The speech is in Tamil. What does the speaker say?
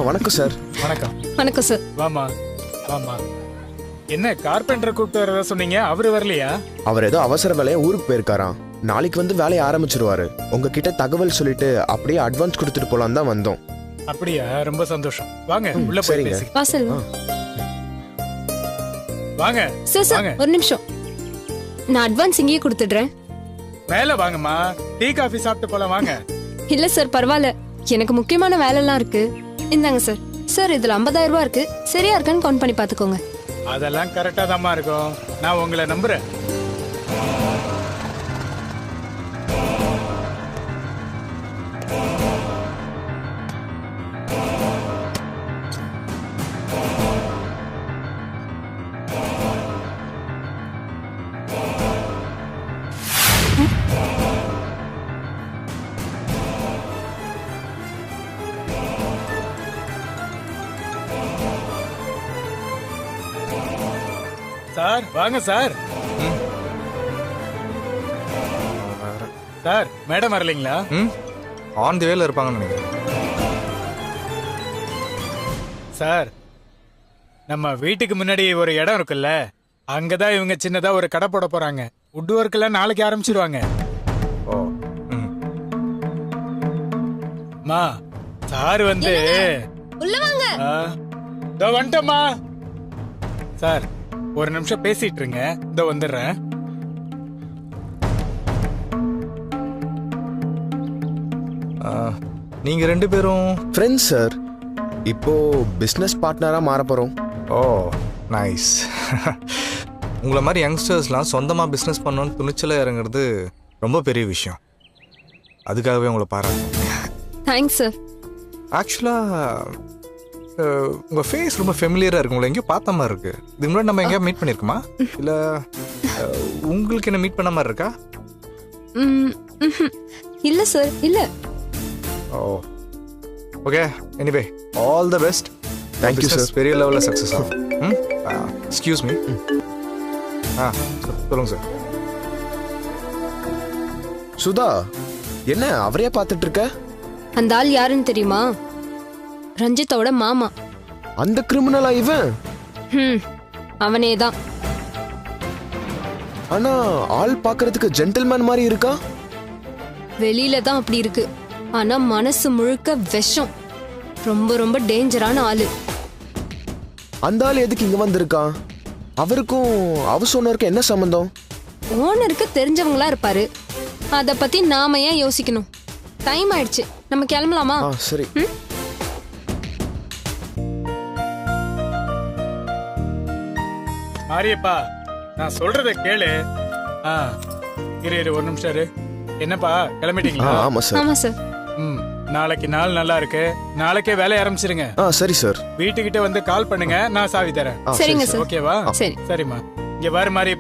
வணக்கம் சார். வணக்கம். வணக்கம் சார். வாமா வாமா. என்ன கார்பெண்டர் கூப்பிட்டு வரதா சொன்னீங்க, அவரு வரலையா? அவர் ஏதோ அவசர வேலையா ஊருக்கு போயிருக்காராம். நாளைக்கு வந்து வேலையை ஆரம்பிச்சிருவாரு. உங்ககிட்ட தகவல் சொல்லிட்டு அப்படியே அட்வான்ஸ் கொடுத்துட்டு போலாம் தான் வந்தோம். அப்படியா, ரொம்ப சந்தோஷம். வாங்க உள்ள போய் சரிங்க. பேசி. வாசல் வாங்க சார். சார் வாங்க. ஒரு நிமிஷம், நான் அட்வான்ஸ் இங்கேயே கொடுத்துடுறேன். மேல வாங்கம்மா, டீ காஃபி சாப்பிட்டு போலாம். வாங்க. இல்ல சார் பரவாயில்ல, எனக்கு முக்கியமான வேலைலாம் இருக்கு. இந்தாங்க சார். சார் இதுல 50,000 ரூபாய் இருக்கு, சரியா இருக்கான்னு கவுண்ட் பண்ணி பாத்துக்கோங்க. அதெல்லாம் கரெக்டா தாம்மா இருக்கும், நான் உங்களை நம்புறேன். சார் வாங்க சார். சார் மேடம் வரலைங்களா? ஆன் தி வேல இருப்பாங்கன்னு நினைக்கிறேன். சார் நம்ம வீட்டுக்கு முன்னாடி ஒரு இடம் இருக்குல்ல, அங்கதான் இவங்க சின்னதா ஒரு கடை போட போறாங்க. வுட் ஒர்க் எல்லாம் நாளைக்கு ஆரம்பிச்சிருவாங்க. ஓ ம். மா சார் வந்து உள்ள வாங்க. இதோ வந்துட்டோம்மா. சார் ஒரு நிமிஷம் பேசிட்டு இருங்க, இதோ வந்துடுறேன். நீங்க ரெண்டு பேரும் ஃப்ரெண்ட்ஸ் சார். இப்போ பிசினஸ் பார்ட்னரா மாற போறோம். ஓ நைஸ். உங்களை மாதிரி யங்ஸ்டர்ஸ்லாம் சொந்தமாக பிஸ்னஸ் பண்ணணும்னு துணிச்சலாக இறங்குறது ரொம்ப பெரிய விஷயம். அதுக்காகவே உங்களை பாராட்டுறேன். Thanks sir. ஆக்சுவலாக உங்கள் ஃபேஸ் ரொம்ப ஃபெமிலியராக இருக்கு. உங்களை எங்கேயோ பார்த்த மாதிரி இருக்கு. இதுக்கு முன்னாடி நம்ம எங்கேயா மீட் பண்ணியிருக்கோமா, இல்லை உங்களுக்கு என்ன மீட் பண்ண மாதிரி இருக்கா? இல்ல சார், இல்ல. Oh okay. Anyway all the best. Thank you, sir. பெரிய லெவலில் சக்ஸஸ் ஆகும். Excuse me. சொல்லுங்கள் சார். சுதா, என்ன அவரையே பார்த்துட்டு இருக்க? அந்த ஆள் யாருன்னு தெரியுமா? ரஞ்சித்தோட மாமா. அந்த கிரிமினலா இவன்? அவனே தான். ஆனா ஆள் பார்க்கிறதுக்கு ஜென்டில்மேன் மாதிரி இருக்கா. வெளியில தான் அப்படி இருக்கு, ஆனா மனசு முழுக்க விஷம். ரொம்ப ரொம்ப டேஞ்சரான ஆளு. அந்த ஆள் எதுக்கு இங்க வந்திருக்கான்? அவருக்கும் ஹவுஸ் ஓனருக்கும் என்ன சம்பந்தம்? ஓனருக்கு தெரிஞ்சவங்களா இருப்பாரு. அத பத்தி நாம ஏன் யோசிக்கணும்? டைம் ஆயிடுச்சு, நம்ம கிளம்பலாமா? சரி. மாரியப்பா, நான் சொல்றத கேளு. இரு ஒரு நிமிஷம் இரு. என்னப்பா கிளம்பிட்டீங்களா? ஆமா சார். ஆமா சார். நாளைக்கு நாள் நல்லா இருக்கு, நாளைக்கே வேலைய ஆரம்பிச்சிருங்க. சரி சார். வீட்டுக்கிட்ட வந்து கால் பண்ணுங்க, நான் சாவி தரேன். சரிங்க சார். ஓகேவா? சரி. சரிம்மா. இங்க வர மாதிரி